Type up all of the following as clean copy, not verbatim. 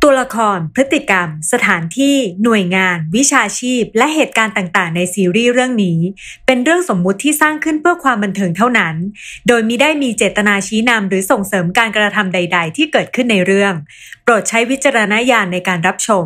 ตัวละครพฤติกรรมสถานที่หน่วยงานวิชาชีพและเหตุการณ์ต่างๆในซีรีส์เรื่องนี้เป็นเรื่องสมมุติที่สร้างขึ้นเพื่อความบันเทิงเท่านั้นโดยมิได้มีเจตนาชี้นำหรือส่งเสริมการกระทำใดๆที่เกิดขึ้นในเรื่องโปรดใช้วิจารณญาณในการรับชม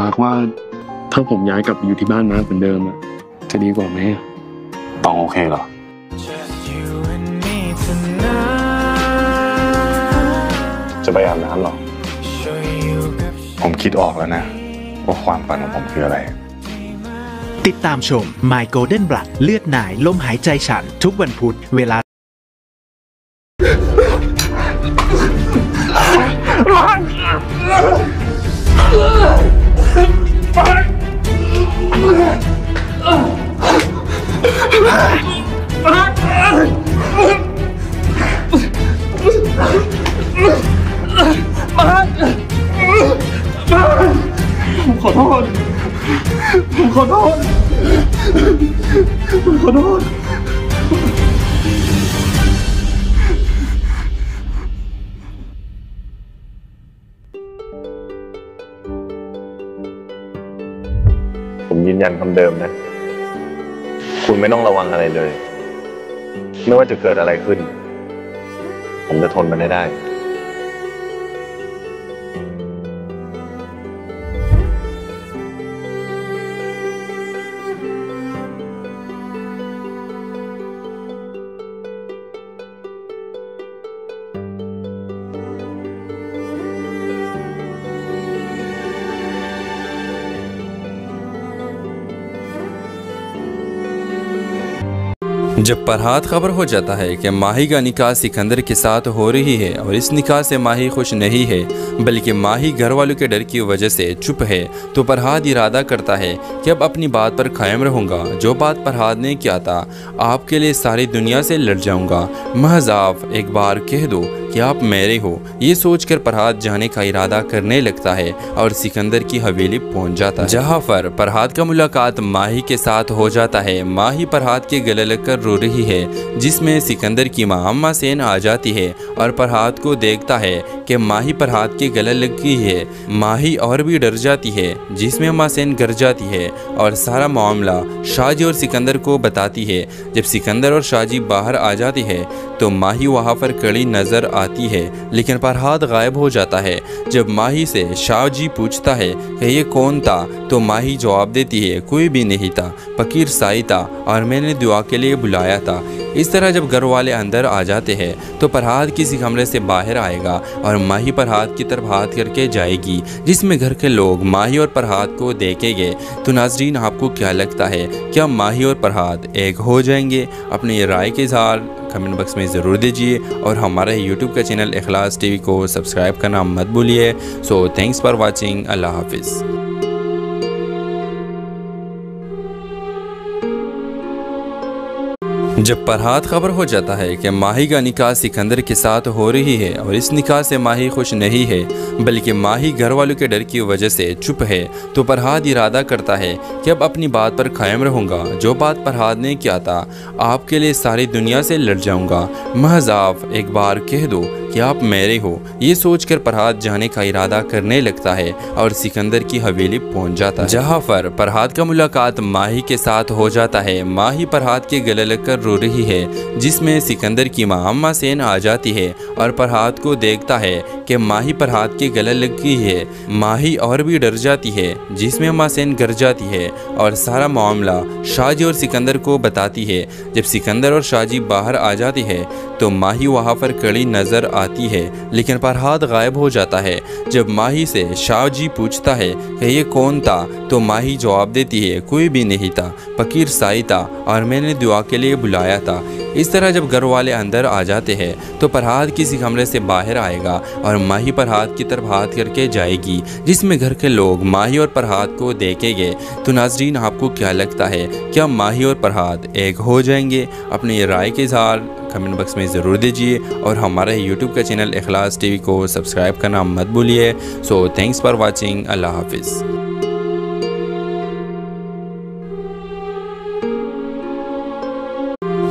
มาร์คว่าถ้าผมย้ายกลับไปอยู่ที่บ้านมาร์คเหมือนเดิมจะดีกว่าไหมต้องโอเคเหรอจะไปอาบน้ำหรอผมคิดออกแล้วนะว่าความฝันของผมคืออะไรติดตามชม My Golden Blood เลือดนายลมหายใจฉันทุกวันพุธเวลาผมขอโทษผมยืนยันคำเดิมนะคุณไม่ต้องระวังอะไรเลยไม่ว่าจะเกิดอะไรขึ้นผมจะทนมันได้जब Farhad खबर हो जाता है कि माही का निकाह सिकंदर के साथ हो रही है और इस निकाह से माही खुश नहीं है बल्कि माही घर वालों के डर की वजह से चुप है तो फरहाद इरादा करता है कि अब अपनी बात पर कायम रहूँगा। जो बात फरहाद ने किया था, आपके लिए सारी दुनिया से लड़ जाऊँगा, महज आप एक बार कह दो कि आप मेरे हो। ये सोचकर फरहाद जाने का इरादा करने लगता है और सिकंदर की हवेली पहुंच जाता है, जहां पर फरहाद का मुलाकात माही के साथ हो जाता है। माही फरहाद के गले लगकर रो रही है, जिसमें सिकंदर की मां अम्मा सेन आ जाती है और फरहाद को देखता है कि माही फरहाद के गले लग गई है। माही और भी डर जाती है, जिसमें अम्मा सेन गर जाती है और सारा मामला शाजी और सिकंदर को बताती है। जब सिकंदर और शाजी बाहर आ जाती है तो माही वहाँ पर खड़ी नजर आती है, लेकिन फरहाद गायब हो जाता है। जब माही से शाहजी पूछता है कि ये कौन था तो माही जवाब देती है कोई भी नहीं था, फकीर साई था और मैंने दुआ के लिए बुलाया था। इस तरह जब घर वाले अंदर आ जाते हैं तो फरहाद किसी कमरे से बाहर आएगा और माही फरहाद की तरफ हाथ करके जाएगी, जिसमें घर के लोग माही और फरहाद को देखेंगे। तो नाजरीन, आपको क्या लगता है, क्या माही और फरहाद एक हो जाएंगे? अपनी राय के इज़हार कमेंट बॉक्स में ज़रूर दीजिए और हमारे यूट्यूब का चैनल इखलास टीवी को सब्सक्राइब करना मत भूलिए। So thanks for watching. अल्लाह हाफिज़। जब फरहाद खबर हो जाता है कि माही का निकाह सिकंदर के साथ हो रही है और इस निकाह से माही खुश नहीं है बल्कि माही घर वालों के डर की वजह से चुप है तो फरहाद इरादा करता है कि अब अपनी बात पर कायम रहूँगा। जो बात फरहाद ने किया था, आपके लिए सारी दुनिया से लड़ जाऊँगा, महज आप एक बार कह दो कि आप मेरे हो। ये सोचकर फरहाद जाने का इरादा करने लगता है और सिकंदर की हवेली पहुंच जाता है, जहां पर फरहाद का मुलाकात माही के साथ हो जाता है। माही फरहाद के गले लगकर रो रही है, जिसमें सिकंदर की मां अम्मा सेन आ जाती है और फरहाद को देखता है कि माही फरहाद के गले लग गई है। माही और भी डर जाती है, जिसमें अम्मा सेन गर जाती है और सारा मामला शाजी और सिकंदर को बताती है। जब सिकंदर और शाजी बाहर आ जाती है तो माही वहाँ पर खड़ी नजर आती है, लेकिन फरहाद गायब हो जाता है। जब माही से शाहजी पूछता है कि ये कौन था तो माही जवाब देती है कोई भी नहीं था, फकीर साई था और मैंने दुआ के लिए बुलाया था। इस तरह जब घर वाले अंदर आ जाते हैं तो फरहाद किसी कमरे से बाहर आएगा और माही फरहाद की तरफ हाथ करके जाएगी, जिसमें घर के लोग माही और फरहाद को देखेंगे। तो नाजरीन, आपको क्या लगता है, क्या माही और फरहाद एक हो जाएंगे? अपनी राय के इज़हार कमेंट बॉक्स में ज़रूर दीजिए और हमारे यूट्यूब का चैनल इखलास टीवी को सब्सक्राइब करना मत भूलिए। So thanks for watching. अल्लाह हाफिज़।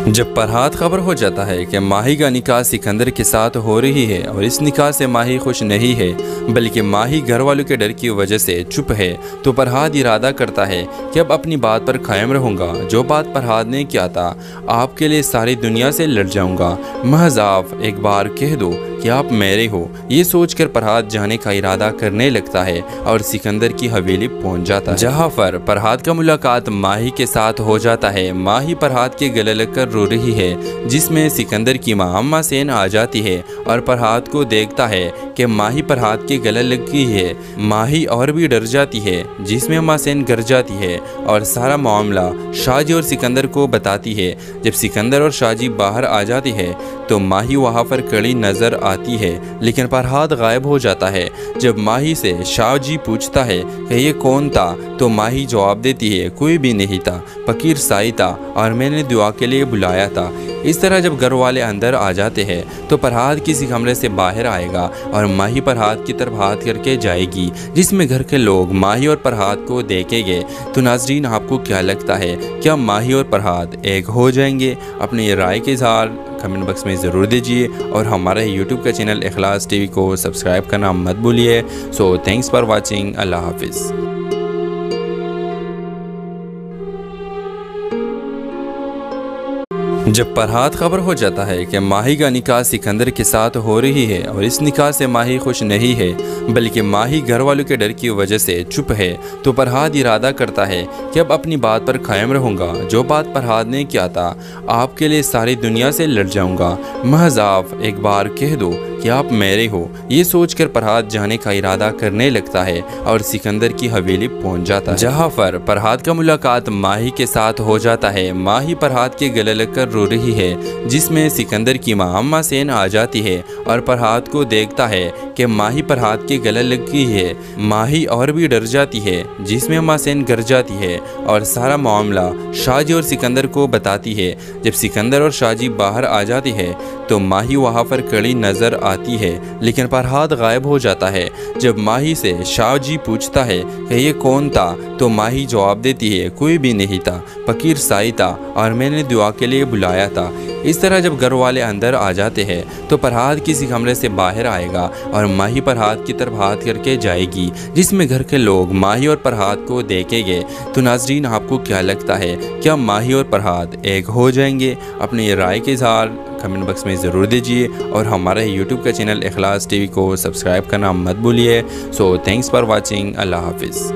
जब फरहाद खबर हो जाता है कि माही का निकाह सिकंदर के साथ हो रही है और इस निकाह से माही खुश नहीं है, बल्कि माही घर वालों के डर की वजह से चुप है, तो फरहाद इरादा करता है कि अब अपनी बात पर कायम रहूँगा। जो बात फरहाद ने किया था, आपके लिए सारी दुनिया से लड़ जाऊँगा, महज आप एक बार कह दो कि आप मेरे हो। ये सोचकर फरहाद जाने का इरादा करने लगता है और सिकंदर की हवेली पहुंच जाता है, जहां पर फरहाद का मुलाकात माही के साथ हो जाता है। माही फरहाद के गले लगकर रो रही है, जिसमें सिकंदर की मां अम्मा सेन आ जाती है और फरहाद को देखता है कि माही फरहाद के गले लग गई है। माही और भी डर जाती है, जिसमें अम्मा सेन गर जाती है और सारा मामला शाहजी और सिकंदर को बताती है। जब सिकंदर और शाहजी बाहर आ जाती है तो माही वहाँ पर खड़ी नजर आती है, लेकिन फरहाद गायब हो जाता है। जब माही से शाहजी पूछता है कि ये कौन था, तो माही जवाब देती है, कोई भी नहीं था, फकीर साई था और मैंने दुआ के लिए बुलाया था। इस तरह जब घर वाले अंदर आ जाते हैं तो फरहाद किसी कमरे से बाहर आएगा और माही फरहाद की तरफ हाथ करके जाएगी, जिसमें घर के लोग माही और फरहाद को देखेंगे। तो नाजरीन, आपको क्या लगता है, क्या माही और फरहाद एक हो जाएंगे? अपनी राय के इज़हार कमेंट बॉक्स में ज़रूर दीजिए और हमारे यूट्यूब का चैनल इखलास टीवी को सब्सक्राइब करना मत भूलिए। So thanks for watching. अल्लाह हाफिज़। जब फरहाद खबर हो जाता है कि माही का निकाह सिकंदर के साथ हो रही है और इस निकाह से माही खुश नहीं है, बल्कि माही घर वालों के डर की वजह से चुप है, तो फरहाद इरादा करता है कि अब अपनी बात पर कायम रहूँगा। जो बात फरहाद ने किया था, आपके लिए सारी दुनिया से लड़ जाऊँगा, महज आप एक बार कह दो कि आप मेरे हो। ये सोचकर फरहाद जाने का इरादा करने लगता है और सिकंदर की हवेली पहुंच जाता है, जहां पर फरहाद का मुलाकात माही के साथ हो जाता है। माही फरहाद के गले लगकर रो रही है, जिसमें सिकंदर की मां अम्मा सेन आ जाती है और फरहाद को देखता है कि माही फरहाद के गले लग गई है। माही और भी डर जाती है, जिसमें अम्मा सेन गर जाती है और सारा मामला शाहजी और सिकंदर को बताती है। जब सिकंदर और शाहजी बाहर आ जाती है तो माही वहाँ पर खड़ी नजर आती है, लेकिन फरहाद गायब हो जाता है। जब माही से शाहजी पूछता है कि ये कौन था, तो माही जवाब देती है, कोई भी नहीं था, फकीर साई था और मैंने दुआ के लिए बुलाया था। इस तरह जब घर वाले अंदर आ जाते हैं तो फरहाद किसी कमरे से बाहर आएगा और माही फरहाद की तरफ हाथ करके जाएगी, जिसमें घर के लोग माही और फरहाद को देखेंगे। तो नाजरीन, आपको क्या लगता है, क्या माही और फरहाद एक हो जाएंगे? अपनी राय के इज़हार कमेंट बॉक्स में ज़रूर दीजिए और हमारे यूट्यूब का चैनल इखलास टीवी को सब्सक्राइब करना मत भूलिए। So thanks for watching. अल्लाह हाफिज़।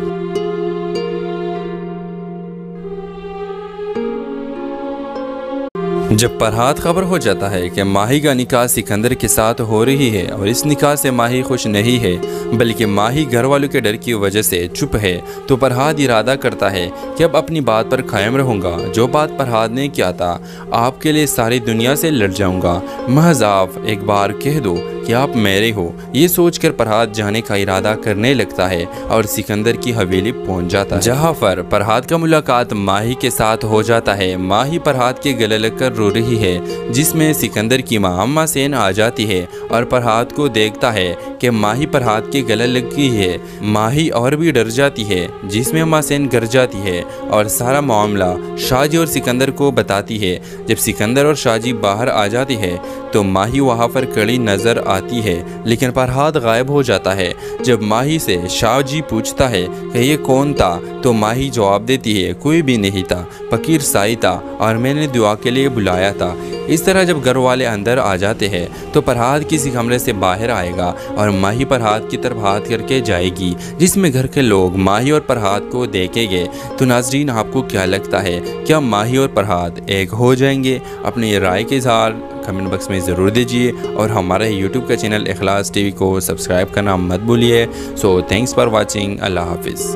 जब फरहाद खबर हो जाता है कि माही का निकाह सिकंदर के साथ हो रही है और इस निकाह से माही खुश नहीं है, बल्कि माही घर वालों के डर की वजह से चुप है, तो फरहाद इरादा करता है कि अब अपनी बात पर कायम रहूँगा। जो बात फरहाद ने किया था, आपके लिए सारी दुनिया से लड़ जाऊँगा, महज आप एक बार कह दो कि आप मेरे हो। ये सोचकर फरहाद जाने का इरादा करने लगता है और सिकंदर की हवेली पहुंच जाता है, जहां पर फरहाद का मुलाकात माही के साथ हो जाता है। माही फरहाद के गले लगकर रो रही है, जिसमें सिकंदर की मां अम्मा सेन आ जाती है और फरहाद को देखता है कि माही फरहाद के गले लग गई है। माही और भी डर जाती है, जिसमें अम्मा सेन गर जाती है और सारा मामला शाहजी और सिकंदर को बताती है। जब सिकंदर और शाहजी बाहर आ जाती है तो माही वहाँ पर खड़ी नजर आती है, लेकिन फरहाद गायब हो जाता है। जब माही से शाहजी पूछता है कि ये कौन था, तो माही जवाब देती है, कोई भी नहीं था, फकीर साई था और मैंने दुआ के लिए बुलाया था। इस तरह जब घर वाले अंदर आ जाते हैं तो फरहाद किसी कमरे से बाहर आएगा और माही फरहाद की तरफ हाथ करके जाएगी, जिसमें घर के लोग माही और फरहाद को देखेंगे। तो नाजरीन, आपको क्या लगता है, क्या माही और फरहाद एक हो जाएंगे? अपनी राय के इज़हार कमेंट बॉक्स में ज़रूर दीजिए और हमारे यूट्यूब का चैनल इखलास टीवी को सब्सक्राइब करना मत भूलिए। So thanks for watching. अल्लाह हाफिज़।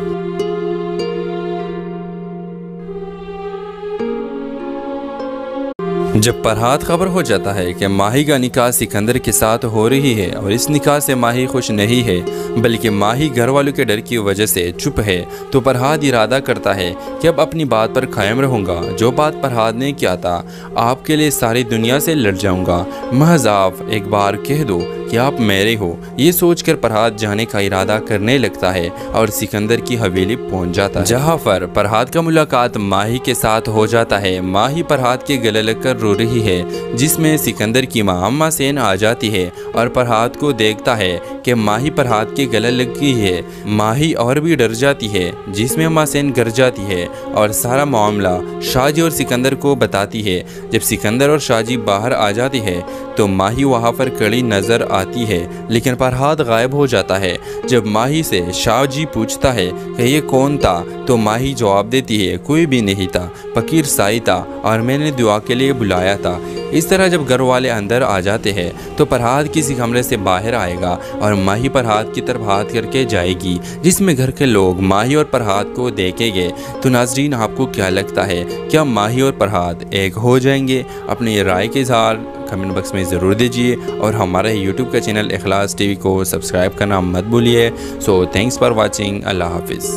जब फरहाद खबर हो जाता है कि माही का निकाह सिकंदर के साथ हो रही है और इस निकाह से माही खुश नहीं है बल्कि माही घर वालों के डर की वजह से चुप है, तो फरहाद इरादा करता है कि अब अपनी बात पर कायम रहूँगा। जो बात फरहाद ने किया था, आपके लिए सारी दुनिया से लड़ जाऊँगा, महज आप एक बार कह दो कि आप मेरे हो। ये सोचकर फरहाद जाने का इरादा करने लगता है और सिकंदर की हवेली पहुंच जाता है, जहां पर फरहाद का मुलाकात माही के साथ हो जाता है। माही फरहाद के गले लगकर रो रही है, जिसमें सिकंदर की मां अम्मा सेन आ जाती है और फरहाद को देखता है कि माही फरहाद के गले लग गई है। माही और भी डर जाती है, जिसमें अम्मा सेन गर जाती है और सारा मामला शाहजी और सिकंदर को बताती है। जब सिकंदर और शाहजी बाहर आ जाती है तो माही वहाँ पर खड़ी नजर आती है, लेकिन फरहाद गायब हो जाता है। जब माही से शाहजी पूछता है कि ये कौन था, तो माही जवाब देती है कोई भी नहीं था, फकीर साई था और मैंने दुआ के लिए बुलाया था। इस तरह जब घर वाले अंदर आ जाते हैं तो फरहाद किसी कमरे से बाहर आएगा और माही फरहाद की तरफ हाथ करके जाएगी, जिसमें घर के लोग माही और फरहाद को देखेंगे। तो नाजरीन, आपको क्या लगता है, क्या माही और फरहाद एक हो जाएंगे? अपनी राय के इज़हार कमेंट बॉक्स में ज़रूर दीजिए और हमारे यूट्यूब का चैनल इखलास टीवी को सब्सक्राइब करना मत भूलिए। So thanks for watching. अल्लाह हाफिज़।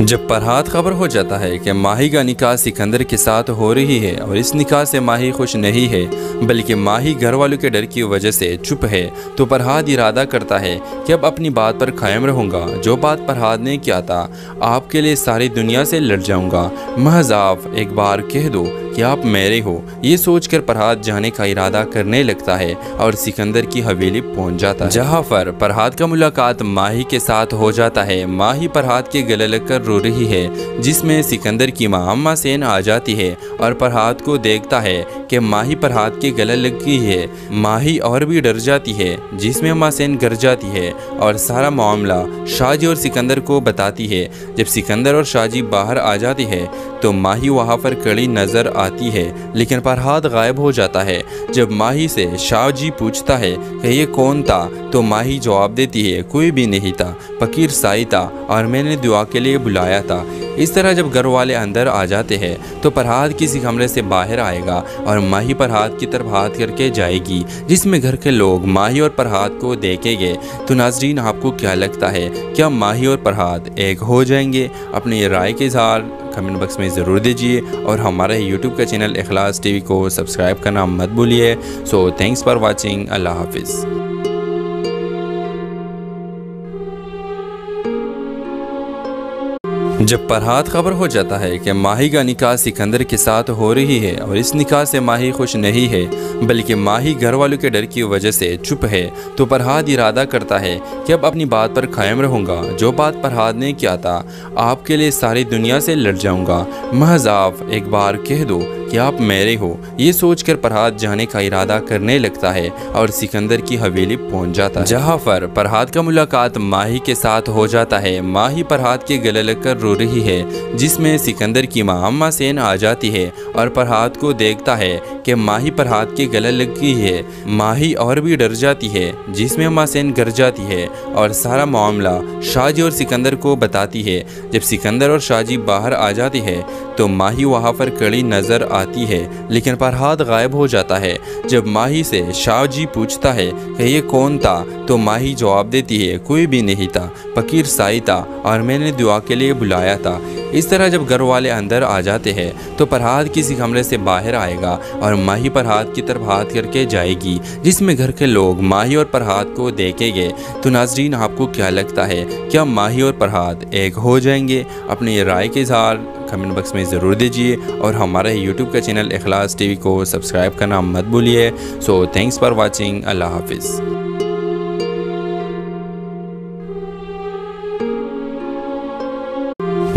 जब फरहाद खबर हो जाता है कि माही का निकाह सिकंदर के साथ हो रही है और इस निकाह से माही खुश नहीं है बल्कि माही घर वालों के डर की वजह से चुप है, तो फरहाद इरादा करता है कि अब अपनी बात पर कायम रहूँगा। जो बात फरहाद ने किया था, आपके लिए सारी दुनिया से लड़ जाऊँगा, महज आप एक बार कह दो कि आप मेरे हो। ये सोचकर फरहाद जाने का इरादा करने लगता है और सिकंदर की हवेली पहुंच जाता है, जहां पर फरहाद का मुलाकात माही के साथ हो जाता है। माही फरहाद के गले लगकर रो रही है, जिसमें सिकंदर की मां अम्मा सेन आ जाती है और फरहाद को देखता है कि माही फरहाद के गले लग गई है। माही और भी डर जाती है, जिसमें अम्मा सेन गर जाती है और सारा मामला शाहजी और सिकंदर को बताती है। जब सिकंदर और शाहजी बाहर आ जाती है तो माही वहाँ पर खड़ी नजर आती है, लेकिन फरहाद गायब हो जाता है। जब माही से शाहजी पूछता है कि ये कौन था, तो माही जवाब देती है कोई भी नहीं था, फकीर साई था और मैंने दुआ के लिए बुलाया था। इस तरह जब घर वाले अंदर आ जाते हैं तो फरहाद किसी कमरे से बाहर आएगा और माही फरहाद की तरफ हाथ करके जाएगी, जिसमें घर के लोग माही और फरहाद को देखेंगे। तो नाजरीन, आपको क्या लगता है, क्या माही और फरहाद एक हो जाएंगे? अपनी राय के इज़हार कमेंट बॉक्स में ज़रूर दीजिए और हमारे यूट्यूब का चैनल इखलास टीवी को सब्सक्राइब करना मत भूलिए। So thanks for watching. अल्लाह हाफिज़। जब फरहाद खबर हो जाता है कि माही का निकाह सिकंदर के साथ हो रही है और इस निकाह से माही खुश नहीं है बल्कि माही घर वालों के डर की वजह से चुप है, तो फरहाद इरादा करता है कि अब अपनी बात पर कायम रहूँगा। जो बात फरहाद ने किया था, आपके लिए सारी दुनिया से लड़ जाऊँगा, महज आप एक बार कह दो कि आप मेरे हो। ये सोचकर फरहाद जाने का इरादा करने लगता है और सिकंदर की हवेली पहुंच जाता है, जहां पर फरहाद का मुलाकात माही के साथ हो जाता है। माही फरहाद के गले लगकर रो रही है, जिसमें सिकंदर की मां अम्मा सेन आ जाती है और फरहाद को देखता है कि माही फरहाद के गले लग गई है। माही और भी डर जाती है, जिसमें अम्मा सेन गर जाती है और सारा मामला शाहजी और सिकंदर को बताती है। जब सिकंदर और शाहजी बाहर आ जाती है तो माही वहाँ पर खड़ी नजर आती है, लेकिन फरहाद गायब हो जाता है। जब माही से शाहजी पूछता है कि ये कौन था, तो माही जवाब देती है कोई भी नहीं था, फकीर साई था और मैंने दुआ के लिए बुलाया था। इस तरह जब घर वाले अंदर आ जाते हैं तो फरहाद किसी कमरे से बाहर आएगा और माही फरहाद की तरफ हाथ करके जाएगी, जिसमें घर के लोग माही और फरहाद को देखेंगे। तो नाजरीन, आपको क्या लगता है, क्या माही और फरहाद एक हो जाएंगे? अपनी राय के इज़हार कमेंट बॉक्स में ज़रूर दीजिए और हमारे यूट्यूब का चैनल इखलास टीवी को सब्सक्राइब करना मत भूलिए। So thanks for watching. अल्लाह हाफिज़।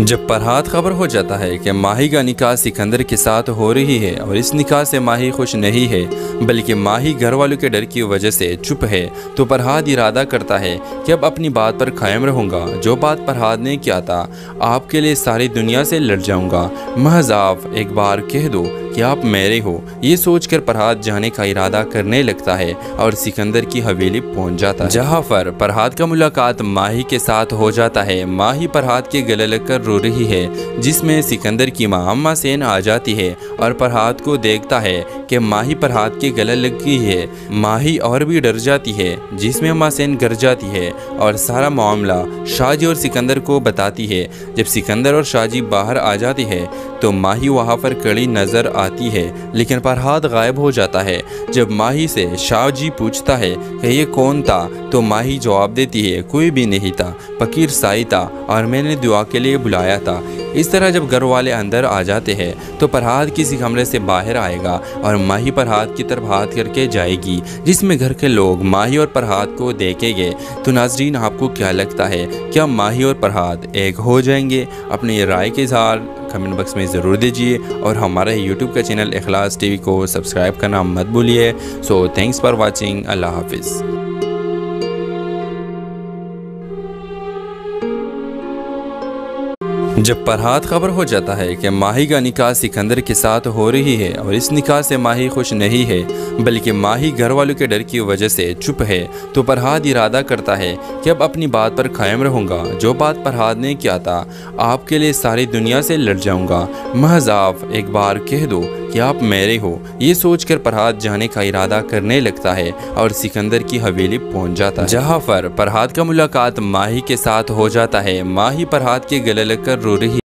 जब फरहाद खबर हो जाता है कि माही का निकाह सिकंदर के साथ हो रही है और इस निकाह से माही खुश नहीं है बल्कि माही घर वालों के डर की वजह से चुप है, तो फरहाद इरादा करता है कि अब अपनी बात पर कायम रहूँगा। जो बात फरहाद ने किया था, आपके लिए सारी दुनिया से लड़ जाऊँगा, महज आप एक बार कह दो कि आप मेरे हो। ये सोचकर फरहाद जाने का इरादा करने लगता है और सिकंदर की हवेली पहुंच जाता है, जहां पर फरहाद का मुलाकात माही के साथ हो जाता है। माही फरहाद के गले लगकर रो रही है, जिसमें सिकंदर की मां अम्मा सेन आ जाती है और फरहाद को देखता है कि माही फरहाद के गले लग गई है। माही और भी डर जाती है, जिसमें अम्मा सेन गर जाती है और सारा मामला शाहजी और सिकंदर को बताती है। जब सिकंदर और शाहजी बाहर आ जाती है तो माही वहां पर खड़ी नजर आती है, लेकिन फरहाद गायब हो जाता है। जब माही से शाहजी पूछता है कि ये कौन था, तो माही जवाब देती है कोई भी नहीं था, फकीर साई था और मैंने दुआ के लिए बुलाया था। इस तरह जब घर वाले अंदर आ जाते हैं तो फरहाद किसी कमरे से बाहर आएगा और माही फरहाद की तरफ हाथ करके जाएगी, जिसमें घर के लोग माही और फरहाद को देखेंगे। तो नाजरीन, आपको क्या लगता है, क्या माही और फरहाद एक हो जाएंगे? अपनी राय के साथ कमेंट बॉक्स में ज़रूर दीजिए और हमारे यूट्यूब का चैनल इखलास टीवी को सब्सक्राइब करना मत भूलिए। So thanks for watching. अल्लाह हाफिज़। जब फरहाद खबर हो जाता है कि माही का निकाह सिकंदर के साथ हो रही है और इस निकाह से माही खुश नहीं है, बल्कि माही घर वालों के डर की वजह से चुप है, तो फरहाद इरादा करता है कि अब अपनी बात पर कायम रहूँगा। जो बात फरहाद ने किया था, आपके लिए सारी दुनिया से लड़ जाऊँगा, महज आप एक बार कह दो कि आप मेरे हो। ये सोचकर फरहाद जाने का इरादा करने लगता है और सिकंदर की हवेली पहुंच जाता है, जहां पर फरहाद का मुलाकात माही के साथ हो जाता है। माही फरहाद के गले लगकर रो रही